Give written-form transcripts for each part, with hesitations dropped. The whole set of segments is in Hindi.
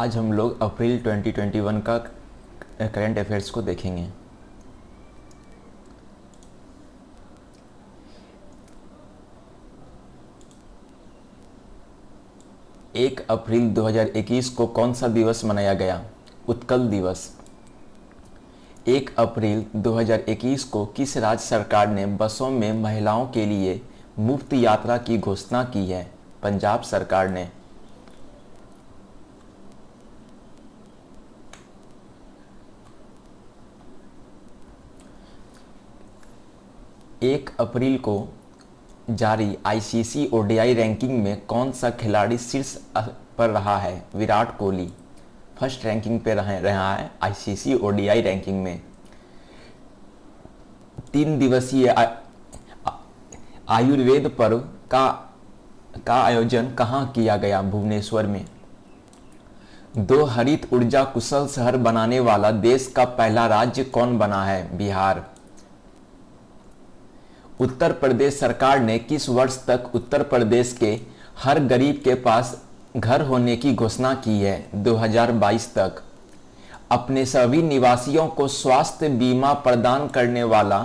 आज हम लोग अप्रैल 2021 का करंट अफेयर्स को देखेंगे। एक अप्रैल 2021 को कौन सा दिवस मनाया गया? उत्कल दिवस। 1 अप्रैल 2021 को किस राज्य सरकार ने बसों में महिलाओं के लिए मुफ्त यात्रा की घोषणा की है? पंजाब सरकार ने। 1 अप्रैल को जारी आईसीसी ओडीआई रैंकिंग में कौन सा खिलाड़ी शीर्ष पर रहा है? विराट कोहली फर्स्ट रैंकिंग पे रहा है आईसीसी ओडीआई रैंकिंग में। 3 दिवसीय आयुर्वेद पर्व का आयोजन कहाँ किया गया? भुवनेश्वर में। 2 हरित ऊर्जा कुशल शहर बनाने वाला देश का पहला राज्य कौन बना है? बिहार। उत्तर प्रदेश सरकार ने किस वर्ष तक उत्तर प्रदेश के हर गरीब के पास घर होने की घोषणा की है? 2022 तक। अपने सभी निवासियों को स्वास्थ्य बीमा प्रदान करने वाला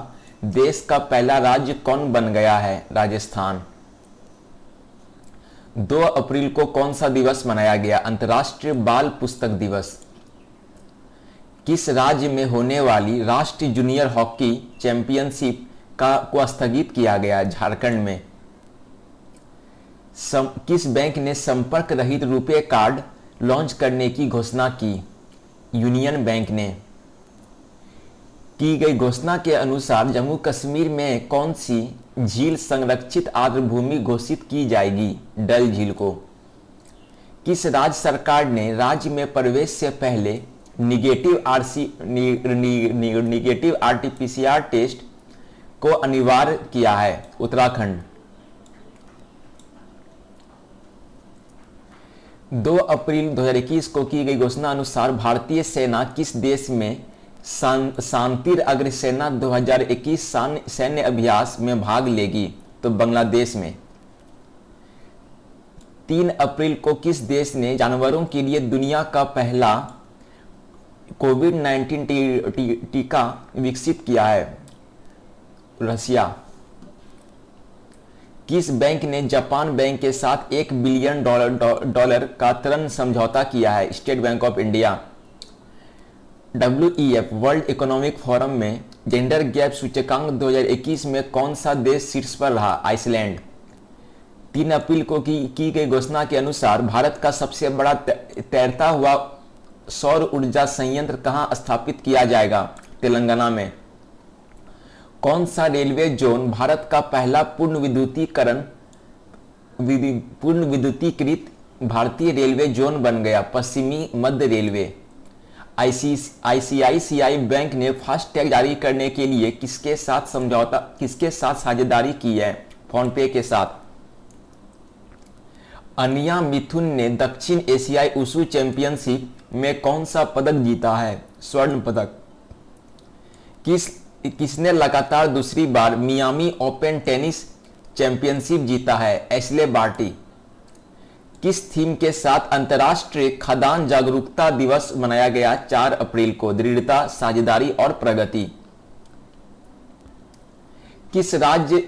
देश का पहला राज्य कौन बन गया है? राजस्थान। 2 अप्रैल को कौन सा दिवस मनाया गया? अंतर्राष्ट्रीय बाल पुस्तक दिवस। किस राज्य में होने वाली राष्ट्रीय जूनियर हॉकी चैंपियनशिप को स्थगित किया गया? झारखंड में। किस बैंक ने संपर्क रहित रुपए कार्ड लॉन्च करने की घोषणा की? यूनियन बैंक ने। की गई घोषणा के अनुसार जम्मू कश्मीर में कौन सी झील संरक्षित आर्द्रभूमि घोषित की जाएगी? डल झील को। किस राज्य सरकार ने राज्य में प्रवेश से पहले निगेटिव आरटीपीसीआर टेस्ट को अनिवार्य किया है? उत्तराखंड। 2 अप्रैल 2021 को की गई घोषणा अनुसार भारतीय सेना किस देश में शांतिर अग्रसेना 2021 सैन्य अभ्यास में भाग लेगी? तो बांग्लादेश में। 3 अप्रैल को किस देश ने जानवरों के लिए दुनिया का पहला कोविड-19 टीका विकसित किया है? रशिया। किस बैंक ने जापान बैंक के साथ $1 बिलियन का ऋण समझौता किया है? State bank of India. WEF world economic forum में जेंडर गैप सूचकांक 2021 में कौन सा देश शीर्ष पर रहा? आइसलैंड। 3 अप्रैल को की गई घोषणा के अनुसार भारत का सबसे बड़ा तैरता हुआ सौर ऊर्जा संयंत्र कहां स्थापित किया जाएगा? तेलंगाना में। कौन सा रेलवे जोन भारत का पहला पूर्ण विद्युतीकृत भारतीय रेलवे जोन बन गया? पश्चिमी मध्य रेलवे। आईसीआईसीआई बैंक ने फास्टैग जारी करने के लिए किसके साथ साझेदारी की है? फोनपे के साथ। अनिया मिथुन ने दक्षिण एशियाई वुशु चैंपियनशिप में कौन सा पदक जीता है? स्वर्ण पदक। किसने लगातार दूसरी बार मियामी ओपन टेनिस चैंपियनशिप जीता है? Ashleigh Barty. किस थीम के साथ अंतर्राष्ट्रीय खदान जागरूकता दिवस मनाया गया 4 अप्रैल को? दृढ़ता, साझेदारी और प्रगति। किस राज्य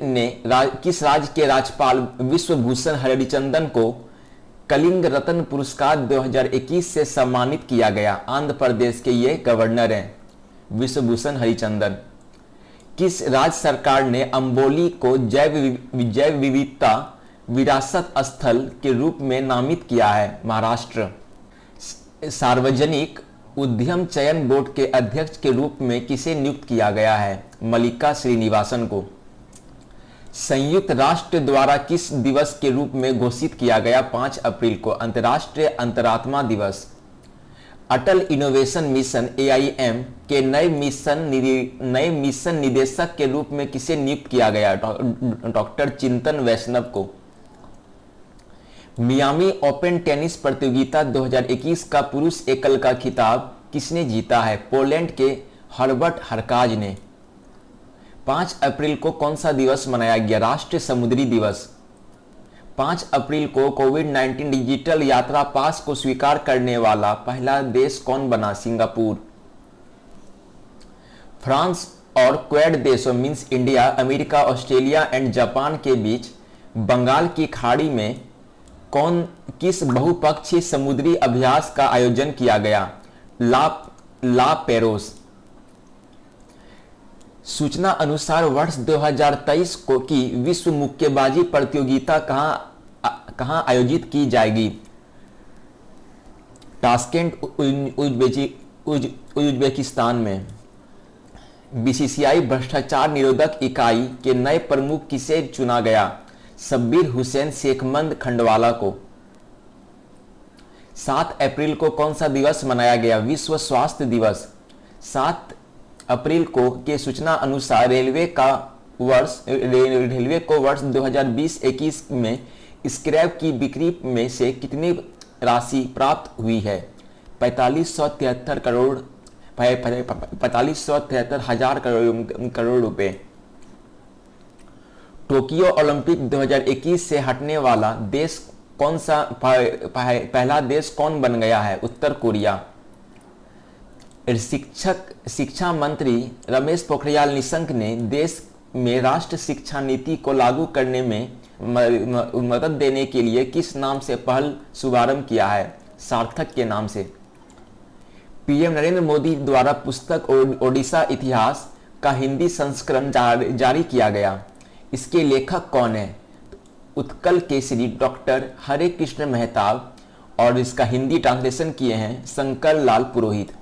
के राज्यपाल विश्वभूषण हरिचंदन को कलिंग रत्न पुरस्कार 2021 से सम्मानित किया गया? आंध्र प्रदेश के ये गवर्नर हैं विश्वभूषण हरिचंदन। किस राज्य सरकार ने अंबोली को जैव विविधता विरासत स्थल के रूप में नामित किया है? महाराष्ट्र। सार्वजनिक उद्यम चयन बोर्ड के अध्यक्ष के रूप में किसे नियुक्त किया गया है? मल्लिका श्रीनिवासन को। संयुक्त राष्ट्र द्वारा किस दिवस के रूप में घोषित किया गया 5 अप्रैल को? अंतर्राष्ट्रीय अंतरात्मा दिवस। अटल इनोवेशन मिशन AIM के नए मिशन निदेशक के रूप में किसे नियुक्त किया गया? डॉक्टर चिंतन वैष्णव को। मियामी ओपन टेनिस प्रतियोगिता 2021 का पुरुष एकल का खिताब किसने जीता है? पोलैंड के हर्बर्ट हरकाज ने। 5 अप्रैल को कौन सा दिवस मनाया गया? राष्ट्रीय समुद्री दिवस। 5 अप्रैल को कोविड-19 डिजिटल यात्रा पास को स्वीकार करने वाला पहला देश कौन बना? सिंगापुर। फ्रांस और क्वेड देशों means India, America, Australia and Japan के बीच बंगाल की खाड़ी में किस बहुपक्षीय समुद्री अभ्यास का आयोजन किया गया? ला पेरोस। सूचना अनुसार वर्ष 2023 की विश्व मुक्केबाजी प्रतियोगिता कहां आयोजित की जाएगी? ताशकेंट, उज्बेकिस्तान में। बीसीसीआई भ्रष्टाचार निरोधक इकाई के नए प्रमुख किसे चुना गया? शब्बीर हुसैन शेखमंद खंडवाला को। 7 अप्रैल को कौन सा दिवस मनाया गया? विश्व स्वास्थ्य दिवस। 7 अप्रैल को के सूचना अनुसार रेलवे को वर्ष 2020-21 में स्क्रैप की बिक्री में से कितनी राशि प्राप्त हुई है? 4573 हजार करोड़ रुपए। टोक्यो ओलंपिक 2021 से हटने वाला देश कौन सा पहला देश कौन बन गया है? उत्तर कोरिया। शिक्षा मंत्री रमेश पोखरियाल निशंक ने देश में राष्ट्र शिक्षा नीति को लागू करने में मदद देने के लिए किस नाम से पहल शुभारंभ किया है? सार्थक के नाम से। पीएम नरेंद्र मोदी द्वारा पुस्तक ओडिशा इतिहास का हिंदी संस्करण जारी किया गया। इसके लेखक कौन है? उत्कल केसरी डॉक्टर हरे कृष्ण मेहताब और इसका हिंदी ट्रांसलेशन किए हैं शंकर लाल पुरोहित।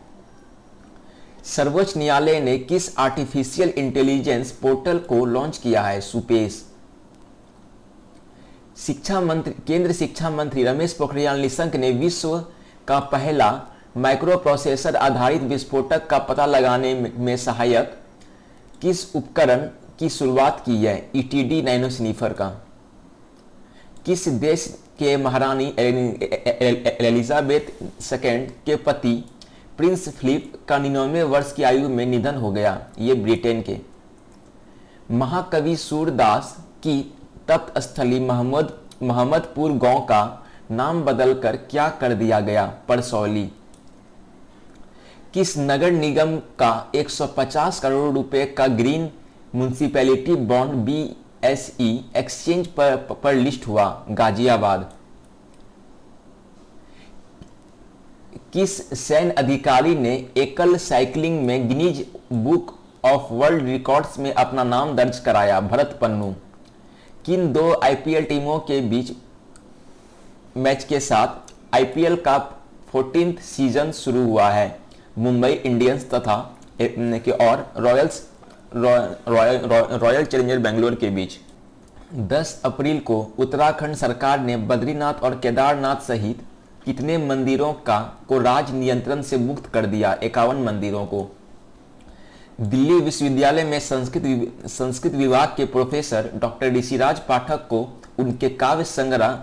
सर्वोच्च न्यायालय ने किस आर्टिफिशियल इंटेलिजेंस पोर्टल को लॉन्च किया है? सुपेश। केंद्र शिक्षा मंत्री रमेश पोखरियाल निशंक ने विश्व का पहला माइक्रो प्रोसेसर आधारित विस्फोटक का पता लगाने में सहायक किस उपकरण की शुरुआत की है? ईटीडी नैनो स्नीफर का। किस देश के महारानी एलिजाबेथ II के पति प्रिंस फिलिप का 99वें वर्ष की आयु में निधन हो गया? ये ब्रिटेन के। महाकवि सूरदास की तप्त स्थली मोहम्मदपुर गांव का नाम बदलकर क्या कर दिया गया? परसौली। किस नगर निगम का 150 करोड़ रुपए का green municipality bond BSE exchange पर लिस्ट हुआ? गाजियाबाद। किस सैन्य अधिकारी ने एकल साइकिलिंग में Guinness book of world records में अपना नाम दर्ज कराया? भरत पन्नू। किन 2 आईपीएल टीमों के बीच मैच के साथ आईपीएल का 14th सीजन शुरू हुआ है? मुंबई इंडियंस तथा और रॉयल चैलेंजर बेंगलोर के बीच। 10 अप्रैल को उत्तराखंड सरकार ने बद्रीनाथ और केदारनाथ सहित कितने मंदिरों को राज नियंत्रण से मुक्त कर दिया? 51 मंदिरों को। दिल्ली विश्वविद्यालय में संस्कृत विभाग के प्रोफेसर डॉक्टर ऋषिराज पाठक को उनके काव्य संग्रह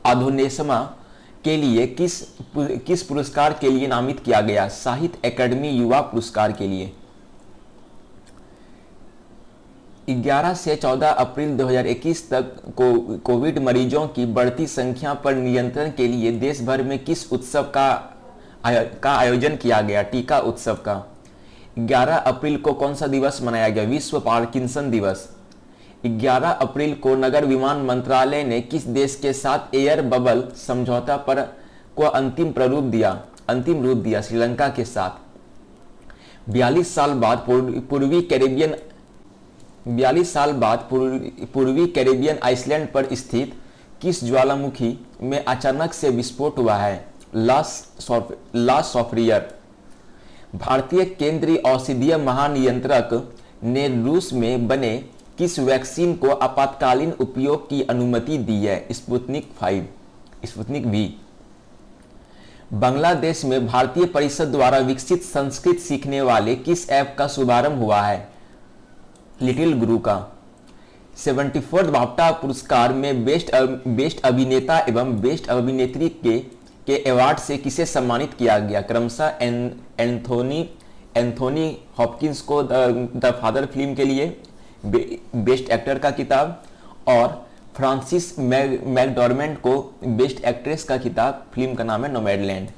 अधोनेसमा के लिए किस पुरस्कार के लिए नामित किया गया? साहित्य अकादमी युवा पुरस्कार के लिए। 11 से 14 अप्रैल 2021 तक कोविड मरीजों की बढ़ती संख्या पर नियंत्रण के लिए देश भर में किस उत्सव का आयोजन किया गया? टीका उत्सव का। 11 अप्रैल को कौन सा दिवस मनाया गया? विश्व पार्किंसन दिवस। 11 अप्रैल को नगर विमान मंत्रालय ने किस देश के साथ एयर बबल समझौता को अंतिम रूप दिया? श्रीलंका के साथ। 42 साल बाद पूर्वी कैरेबियन आइसलैंड पर स्थित किस ज्वालामुखी में अचानक से विस्फोट हुआ है? ला सॉफ्रियर। भारतीय केंद्रीय औषधीय महानियंत्रक ने रूस में बने किस वैक्सीन को आपातकालीन उपयोग की अनुमति दी है? Sputnik V। बांग्लादेश में भारतीय परिषद द्वारा विकसित संस्कृत सीखने वाले किस ऐप का शुभारंभ हुआ है? लिटिल गुरु का। 74th बाफ्टा पुरस्कार में बेस्ट अभिनेता एवं बेस्ट अभिनेत्री के अवार्ड से किसे सम्मानित किया गया? क्रमशः एंथोनी हॉपकिंस को द फादर फिल्म के लिए बेस्ट एक्टर का किताब और फ्रांसिस मैकडॉर्मेंट को बेस्ट एक्ट्रेस का खिताब, फिल्म का नाम है नोमैडलैंड।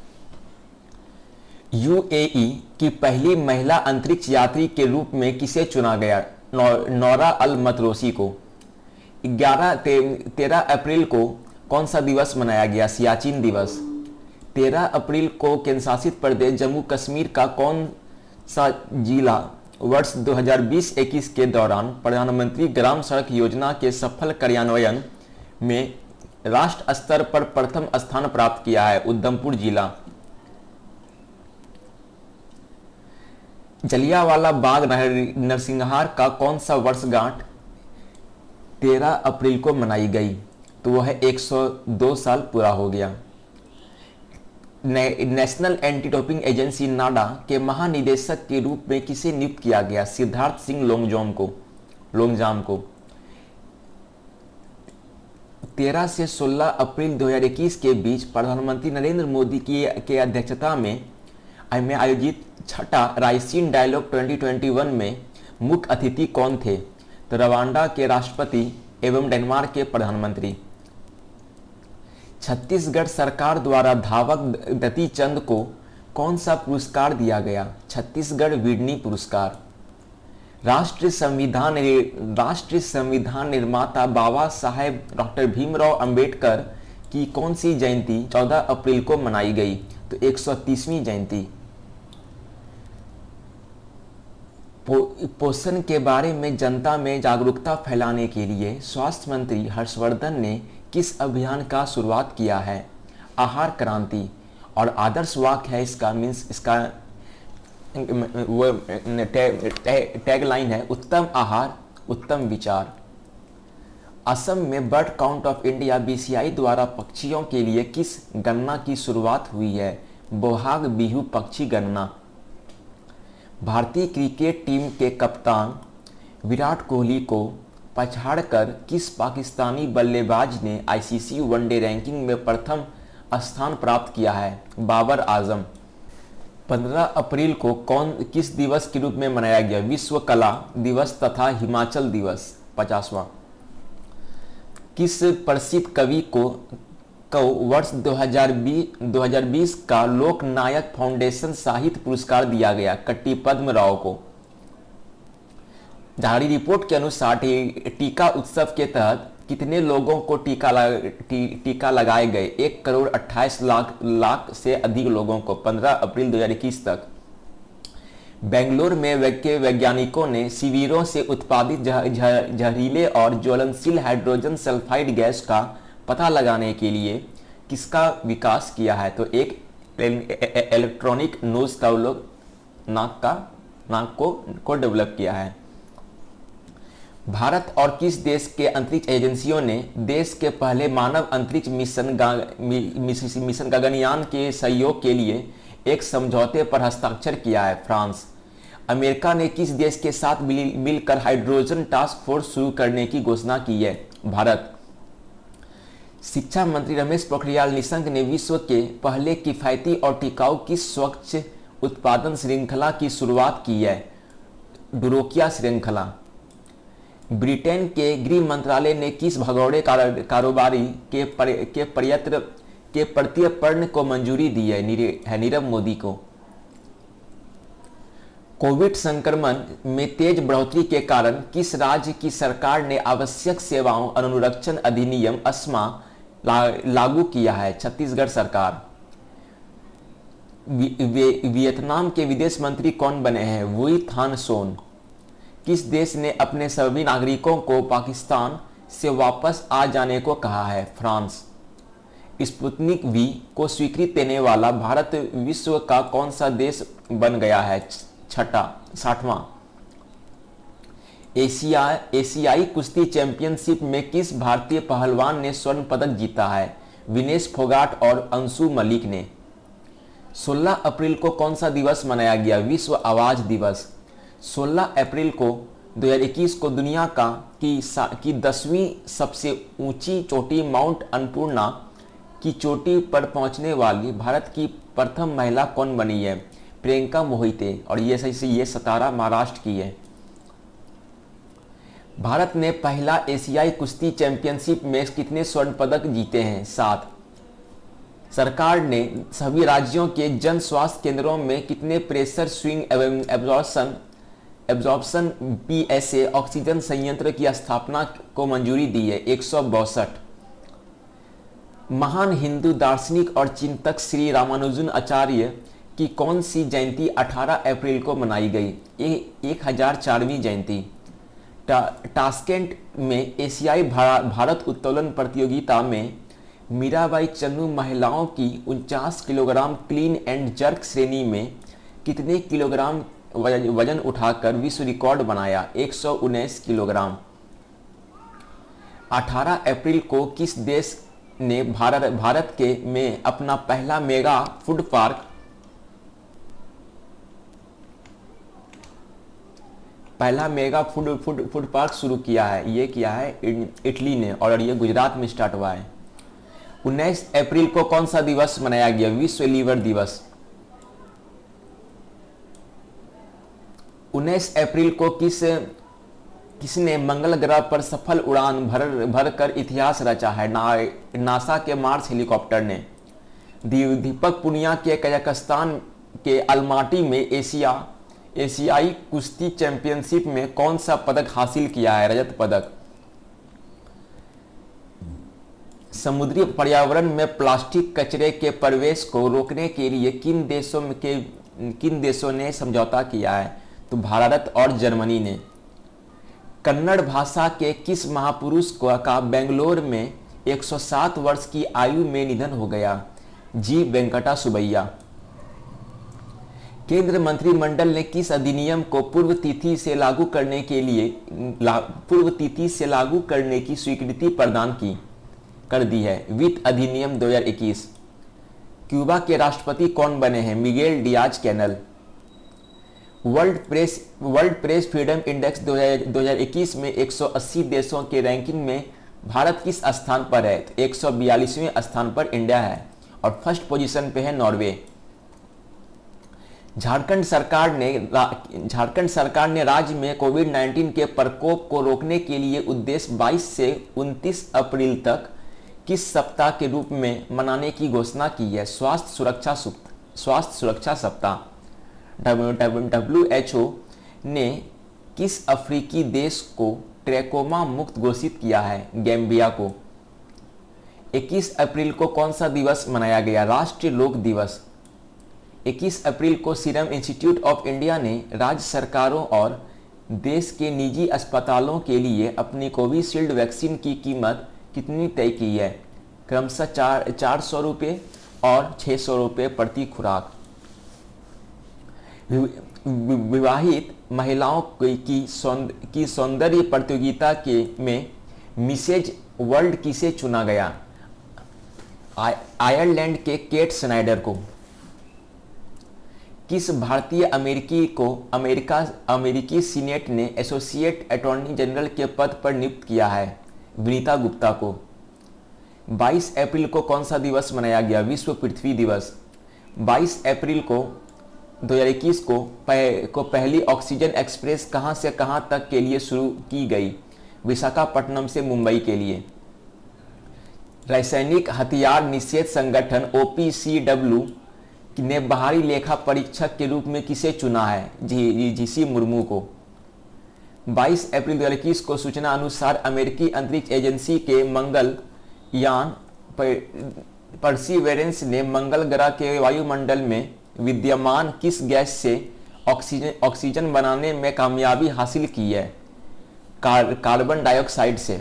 यूएई की पहली महिला अंतरिक्ष यात्री के रूप में किसे चुना गया? नौरा अल मतरोसी को। 13 अप्रैल को कौन सा दिवस मनाया गया? सियाचिन दिवस। 13 अप्रैल को केंद्रशासित प्रदेश जम्मू कश्मीर का कौन सा जिला वर्ष 2020-21 के दौरान प्रधानमंत्री ग्राम सड़क योजना के सफल कार्यान्वयन में राष्ट्र स्तर पर प्रथम स्थान प्राप्त किया है? उधमपुर जिला। जलियांवाला बाग नरसंहार का कौन सा वर्षगांठ 13 अप्रैल को मनाई गई? तो वह 102 साल पूरा हो गया। नेशनल एंटी डोपिंग एजेंसी नाडा के महानिदेशक के रूप में किसे नियुक्त किया गया? सिद्धार्थ सिंह लोंगजाम को। 13 से 16 अप्रैल 2021 के बीच प्रधानमंत्री नरेंद्र मोदी की अध्यक्षता में आयोजित छठा रायसीन डायलॉग 2021 में मुख्य अतिथि कौन थे? तो रवांडा के राष्ट्रपति एवं डेनमार्क के प्रधानमंत्री। छत्तीसगढ़ सरकार द्वारा धावक दती चंद को कौन सा पुरस्कार दिया गया? छत्तीसगढ़ विडनी पुरस्कार। राष्ट्रीय संविधान निर्माता बाबा साहेब डॉक्टर भीमराव अंबेडकर की कौन सी जयंती 14 अप्रैल को मनाई गई? तो 130वीं जयंती। पोषण के बारे में जनता में जागरूकता फैलाने के लिए स्वास्थ्य मंत्री हर्षवर्धन ने किस अभियान का शुरुआत किया है? आहार क्रांति। और आदर्श वाक्य है इसका वो टैग लाइन है, उत्तम आहार उत्तम विचार। असम में bird count of India BCI द्वारा पक्षियों के लिए किस गणना की शुरुआत हुई है? बोहाग बिहू पक्षी गणना। भारतीय क्रिकेट टीम के कप्तान विराट कोहली को पछाड़कर किस पाकिस्तानी बल्लेबाज ने आईसीसी वनडे रैंकिंग में प्रथम स्थान प्राप्त किया है? बाबर आजम। 15 अप्रैल को किस दिवस के रूप में मनाया गया? विश्व कला दिवस तथा हिमाचल दिवस 50वां। किस प्रसिद्ध कवि को वर्ष 2020 का लोकनायक फाउंडेशन साहित्य पुरस्कार दिया गया? कट्टी पद्म राव को। जारी रिपोर्ट के अनुसार टीका उत्सव के तहत कितने लोगों को टीका लगाए गए? 1,28 लाख से अधिक लोगों को 15 अप्रैल 2021 तक। बेंगलोर में वैज्ञानिकों ने शिविरों से उत्पादित जहरीले और ज्वलनशील हाइड्रोजन सल्फाइड गैस का पता लगाने के लिए किसका विकास किया है? तो एक इलेक्ट्रॉनिक नोज का लोग नाक को डेवलप किया है। भारत और किस देश के अंतरिक्ष एजेंसियों ने देश के पहले मानव अंतरिक्ष मिशन गगनयान के सहयोग के लिए एक समझौते पर हस्ताक्षर किया है? फ्रांस। अमेरिका ने किस देश के साथ मिलकर हाइड्रोजन टास्क फोर्स शुरू करने की घोषणा की है? भारत। शिक्षा मंत्री रमेश पोखरियाल निशंक ने विश्व के पहले किफायती और टिकाऊ किस स्वच्छ उत्पादन श्रृंखला की शुरुआत की है? डुरोकिया श्रृंखला। ब्रिटेन के गृह मंत्रालय ने किस भगोड़े कारोबारी के प्रत्यर्पण को मंजूरी दी है? नीरव मोदी को। कोविड संक्रमण में तेज बढ़ोतरी के कारण किस राज्य की सरकार ने आवश्यक सेवाओं अनुरक्षण अधिनियम अस्मा लागू किया है? छत्तीसगढ़ सरकार। वियतनाम के विदेश मंत्री कौन बने हैं? वुई थान सोन। किस देश ने अपने सभी नागरिकों को पाकिस्तान से वापस आ जाने को कहा है? फ्रांस। स्पुतनिक वी को स्वीकृति देने वाला भारत विश्व का कौन सा देश बन गया है? 60वां। एशियाई कुश्ती चैंपियनशिप में किस भारतीय पहलवान ने स्वर्ण पदक जीता है? विनेश फोगाट और अंशु मलिक ने। 16 अप्रैल को कौन सा दिवस मनाया गया? विश्व आवाज दिवस। 16 अप्रैल को 2021 को दुनिया की 10वीं सबसे ऊंची चोटी माउंट अन्नपूर्णा की चोटी पर पहुंचने वाली भारत की प्रथम महिला कौन बनी है? प्रियंका मोहिते। और ये सतारा महाराष्ट्र की है। भारत ने पहला एशियाई कुश्ती चैंपियनशिप में कितने स्वर्ण पदक जीते हैं? 7। सरकार ने सभी राज्यों के जन स्वास्थ्य केंद्रों में कितने pressure swing absorption PSA oxygen संयंत्र की स्थापना को मंजूरी दी है? 162। महान हिंदू दार्शनिक और चिंतक श्री रामानुजन आचार्य की कौन सी जयंती 18 अप्रैल को मनाई गई? 1004वीं जयंती। टास्केंट में एशियाई भारत उत्तोलन प्रतियोगिता में मीराबाई चन्नू महिलाओं की 49 किलोग्राम क्लीन एंड जर्क श्रेणी में कितने किलोग्राम वजन उठाकर विश्व रिकॉर्ड बनाया? 119 किलोग्राम। 18 अप्रैल को किस देश ने भारत के में अपना पहला मेगा फूड पार्क शुरू किया है? ये किया है इटली ने, और ये गुजरात में स्टार्ट हुआ है। 19 अप्रैल को कौन सा दिवस मनाया गया? विश्व लीवर दिवस। 19 अप्रैल को किसने मंगल ग्रह पर सफल उड़ान भरकर इतिहास रचा है? नासा के मार्स हेलीकॉप्टर ने। दीपक पुनिया के कजाकिस्तान के अलमाटी में एशियाई कुश्ती चैंपियनशिप में कौन सा पदक हासिल किया है? रजत पदक। समुद्री पर्यावरण में प्लास्टिक कचरे के प्रवेश को रोकने के लिए किन देशों ने समझौता किया है? तो भारत और जर्मनी ने। कन्नड़ भाषा के किस महापुरुष का बेंगलोर में 107 वर्ष की आयु में निधन हो गया? जी वेंकटा सुबैया। केंद्र मंत्रिमंडल ने किस अधिनियम को पूर्व तिथि से लागू करने की स्वीकृति प्रदान कर दी है? वित्त अधिनियम 2021। क्यूबा के राष्ट्रपति कौन बने हैं? Miguel Diaz Canel. World press freedom index 2021 में 180 देशों के रैंकिंग में भारत किस स्थान पर है? 142वें स्थान पर इंडिया है, और फर्स्ट पोजीशन पे है नॉर्वे। झारखंड सरकार ने राज्य में कोविड-19 के प्रकोप को रोकने के लिए उद्देश्य 22 से 29 अप्रैल तक किस सप्ताह के रूप में मनाने की घोषणा की है? स्वास्थ्य सुरक्षा सप्ताह। WHO ने किस अफ्रीकी देश को ट्रैकोमा मुक्त घोषित किया है? गैम्बिया को। 21 अप्रैल को कौन सा दिवस मनाया गया? राष्ट्रीय लोक दिवस। 21 अप्रैल को सीरम इंस्टीट्यूट ऑफ इंडिया ने राज्य सरकारों और देश के निजी अस्पतालों के लिए अपनी कोविशील्ड वैक्सीन की कीमत कितनी तय की है? क्रमशः 400 रुपये और 600 रुपये प्रति खुराक। विवाहित महिलाओं की सौंदर्य प्रतियोगिता में मिसेज वर्ल्ड किसे चुना गया? आयरलैंड के केट स्नाइडर को। किस भारतीय अमेरिकी सीनेट ने एसोसिएट अटॉर्नी जनरल के पद पर नियुक्त किया है? विनीता गुप्ता को। 22 अप्रैल को कौन सा दिवस मनाया गया? विश्व पृथ्वी दिवस। 22 अप्रैल को 2021 को पहली ऑक्सीजन एक्सप्रेस कहां से कहां तक के लिए शुरू की गई? विशाखापट्टनम से मुंबई के लिए। रासायनिक हथियार निषेध संगठन OPCW ने बाहरी लेखा परीक्षक के रूप में किसे चुना है? जीसी मुर्मू को। 22 अप्रैल 2021 को सूचना अनुसार अमेरिकी अंतरिक्ष एजेंसी के मंगल यान परसीवेरेंस ने मंगल ग्रह के वायुमंडल में विद्यमान किस गैस से ऑक्सीजन बनाने में कामयाबी हासिल की है? कार्बन डाइऑक्साइड से।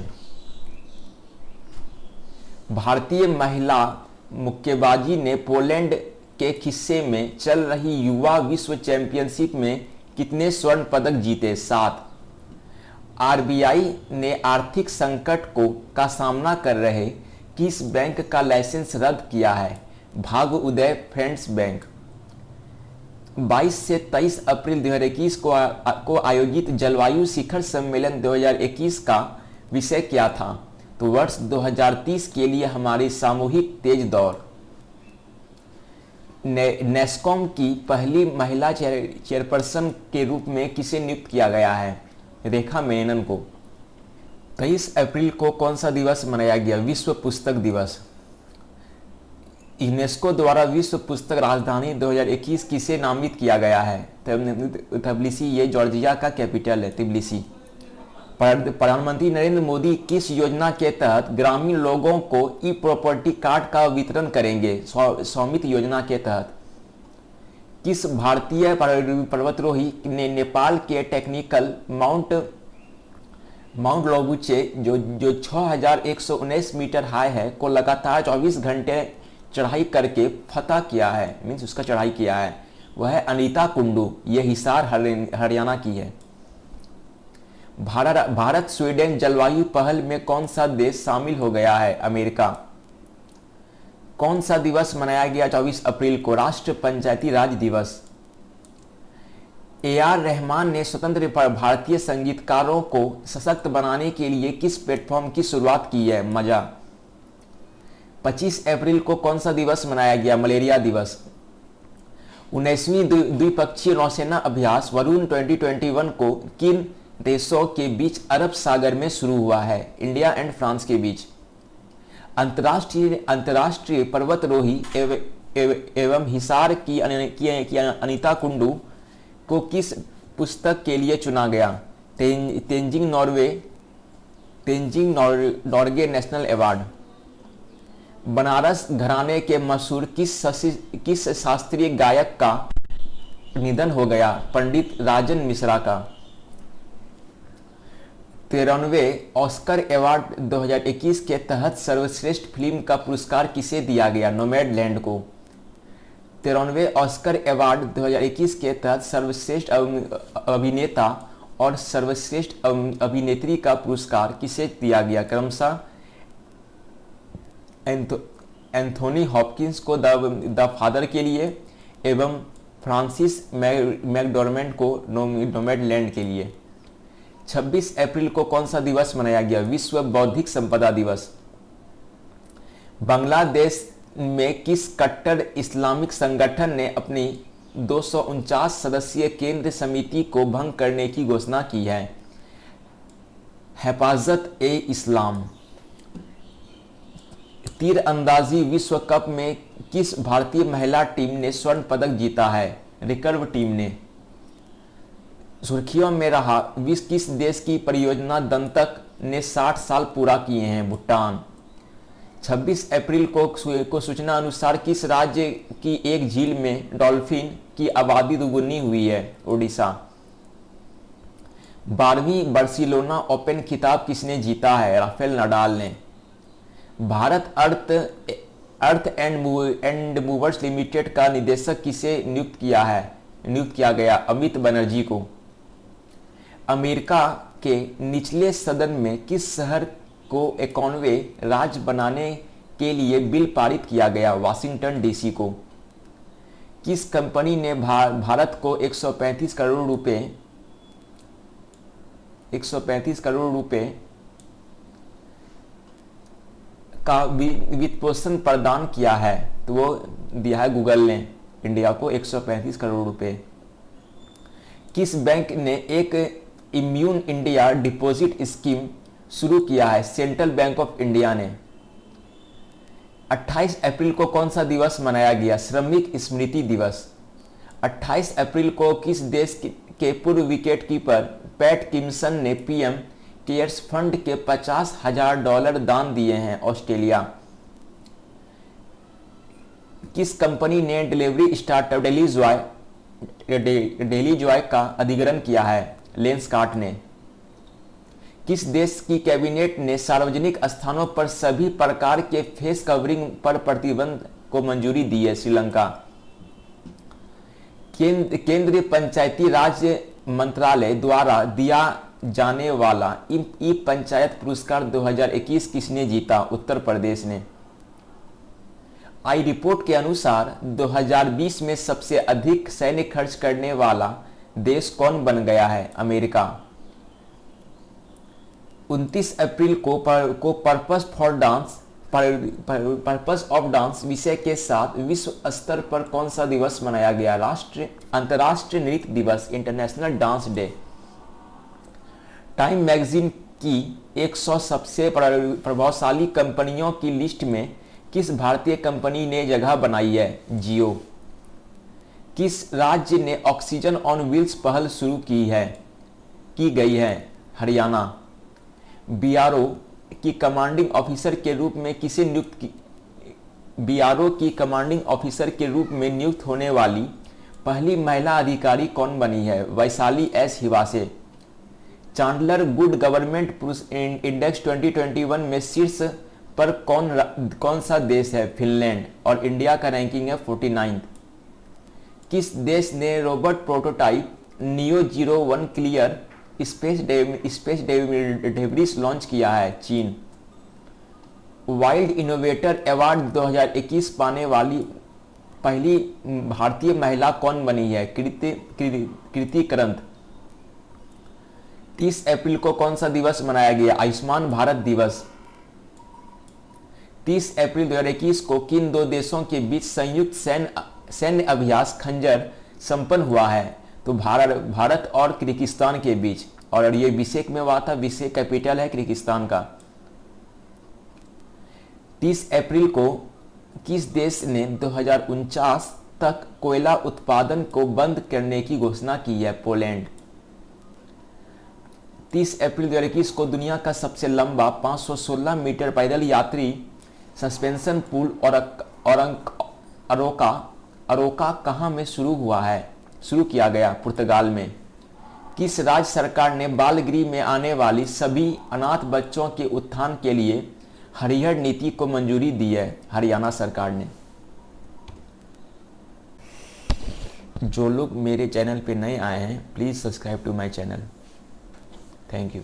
भारतीय महिला मुक्केबाजी ने पोलैंड के हिस्से में चल रही युवा विश्व चैंपियनशिप में कितने स्वर्ण पदक जीते? 7। RBI ने आर्थिक संकट का सामना कर रहे किस बैंक का लाइसेंस रद्द किया है? भाग्योदय फ्रेंड्स बैंक। 22 से 23 अप्रैल 2021 को आयोजित जलवायु शिखर सम्मेलन 2021 का विषय क्या था? तो वर्ष 2030 के लिए हमारी सामूहिक तेज दौड़। नेस्कॉम की पहली महिला चेयरपर्सन के रूप में किसे नियुक्त किया गया है? रेखा मेनन को। 23 अप्रैल को कौन सा दिवस मनाया गया? विश्व पुस्तक दिवस। यूनेस्को द्वारा विश्व पुस्तक राजधानी 2021 किसे नामित किया गया है? तबिलिसी, ये जॉर्जिया का कैपिटल है तिबिलिसी। प्रधानमंत्री नरेंद्र मोदी किस योजना के तहत ग्रामीण लोगों को ई प्रॉपर्टी कार्ड का वितरण करेंगे? स्वामित्व योजना के तहत। किस भारतीय पर्वतारोही ने नेपाल के टेक्निकल माउंट लोबुचे जो 6119 मीटर हाई है को लगातार 24 घंटे चढ़ाई करके फतह किया है, मीन्स उसका चढ़ाई किया है? वह है अनीता कुंडू, ये हिसार हरियाणा की है। भारत स्वीडन जलवायु पहल में कौन सा देश शामिल हो गया है? अमेरिका। कौन सा दिवस मनाया गया 24 अप्रैल को? राष्ट्र पंचायती राज दिवस। AR रहमान ने स्वतंत्र भारतीय संगीतकारों को सशक्त बनाने के लिए किस प्लेटफॉर्म की शुरुआत की है? मजा। 25 अप्रैल को कौन सा दिवस मनाया गया? मलेरिया दिवस। 19वीं द्विपक्षीय नौसेना अभ्यास वरुण 2021 को किन देशों के बीच अरब सागर में शुरू हुआ है? इंडिया एंड फ्रांस के बीच। अंतर्राष्ट्रीय पर्वतारोही एवं हिसार की अनीता कुंडू को किस पुस्तक के लिए चुना गया? Tenzing Norgay national award. बनारस घराने के मशहूर किस शास्त्रीय गायक का निधन हो गया? पंडित राजन मिश्रा का। 13वें ऑस्कर अवार्ड 2021 के तहत सर्वश्रेष्ठ फिल्म का पुरस्कार किसे दिया गया? नोमैडलैंड को। 13वें ऑस्कर अवार्ड 2021 के तहत सर्वश्रेष्ठ अभिनेता और सर्वश्रेष्ठ अभिनेत्री का पुरस्कार किसे दिया गया? क्रमशः एंथोनी हॉपकिंस को द फादर के लिए एवं फ्रांसिस मैकडॉर्मेंट को नोमैडलैंड के लिए। 26 अप्रैल को कौन सा दिवस मनाया गया? विश्व बौद्धिक संपदा दिवस। बांग्लादेश में किस कट्टर इस्लामिक संगठन ने अपनी 249 सदस्यीय केंद्र समिति को भंग करने की घोषणा की है? हिफाजत-ए-इस्लाम। तीरंदाजी विश्व कप में किस भारतीय महिला टीम ने स्वर्ण पदक जीता है? रिकर्व टीम ने। सुर्खियों में रहा किस देश की परियोजना दंतक ने 60 साल पूरा किए हैं? भूटान। 26 अप्रैल को सूचना अनुसार किस राज्य की एक झील में डॉल्फिन की आबादी दुगुनी हुई है? ओडिशा। 12वीं बार्सिलोना ओपन खिताब किसने जीता है? राफेल नडाल ने। Bharat earth and movers limited का निदेशक किसे नियुक्त किया गया? अमित बनर्जी को। अमेरिका के निचले सदन में किस शहर को 51वें राज्य बनाने के लिए बिल पारित किया गया? वाशिंगटन डीसी को। किस कंपनी ने भारत को 135 करोड़ रुपए का वित्तपोषण प्रदान किया है? तो वो दिया है गूगल ने इंडिया को 135 करोड़ रुपए। किस बैंक ने एक इम्यून इंडिया डिपॉजिट स्कीम शुरू किया है? सेंट्रल बैंक ऑफ इंडिया ने। 28 अप्रैल को कौन सा दिवस मनाया गया? श्रमिक स्मृति दिवस। 28 अप्रैल को किस देश के पूर्व विकेटकीपर पैट किम्सन ने पीएम केयर्स फंड के $50,000 दान दिए हैं? ऑस्ट्रेलिया। किस कंपनी ने डिलीवरी स्टार्टअप डेली जॉय का अधिग्रहण किया है? लेंसकार्ट ने। किस देश की कैबिनेट ने सार्वजनिक स्थानों पर सभी प्रकार के फेस कवरिंग पर प्रतिबंध को मंजूरी दी है? श्रीलंका। केंद्रीय पंचायती राज मंत्रालय द्वारा दिया जाने वाला ई पंचायत पुरस्कार 2021 किसने जीता? उत्तर प्रदेश ने। आई रिपोर्ट के अनुसार 2020 में सबसे अधिक सैन्य खर्च करने वाला देश कौन बन गया है? अमेरिका। 29 अप्रैल को पर्पस ऑफ डांस विषय के साथ विश्व स्तर पर कौन सा दिवस मनाया गया? अंतर्राष्ट्रीय नृत्य दिवस, international dance day. Time magazine कि 100 सबसे प्रभावशाली कंपनियों की लिस्ट में किस भारतीय कंपनी ने जगह बनाई है? जियो। किस राज्य ने ऑक्सीजन ऑन व्हील्स पहल शुरू की गई है? हरियाणा। बीआरओ की कमांडिंग ऑफिसर के रूप में किसे बीआरओ की कमांडिंग ऑफिसर के रूप में नियुक्त होने वाली पहली महिला अधिकारी कौन बनी है? Vaishali S Hiwase. Chandler good government पुरुष इंडेक्स 2021 में शीर्ष पर कौन सा देश है? फिनलैंड। और इंडिया का रैंकिंग है 49। किस देश ने robot prototype neo 01 clear space debris launch किया है? चीन। वाइल्ड इनोवेटर अवार्ड 2021 पाने वाली पहली भारतीय महिला कौन बनी है? कृति करंत। 30 अप्रैल को कौन सा दिवस मनाया गया? आयुष्मान भारत दिवस। 30 अप्रैल 2021 को किन दो देशों के बीच संयुक्त सैन्य अभ्यास खंजर संपन्न हुआ है? तो भारत और किर्गिस्तान के बीच, और ये बिशेक में हुआ था। बिशेक कैपिटल है किर्गिस्तान का। 30 अप्रैल को किस देश ने 2049 तक कोयला उत्पादन को बंद करने की घोषणा की है? पोलैंड। 30 अप्रैल 2021 को दुनिया का सबसे लंबा 516 मीटर पैदल यात्री सस्पेंशन पुल अरोका कहाँ में शुरू किया गया? पुर्तगाल में। किस राज्य सरकार ने बाल गृह में आने वाली सभी अनाथ बच्चों के उत्थान के लिए हरिहर नीति को मंजूरी दी है? हरियाणा सरकार ने। जो लोग मेरे चैनल पे नए आए हैं, please subscribe to my channel. Thank you.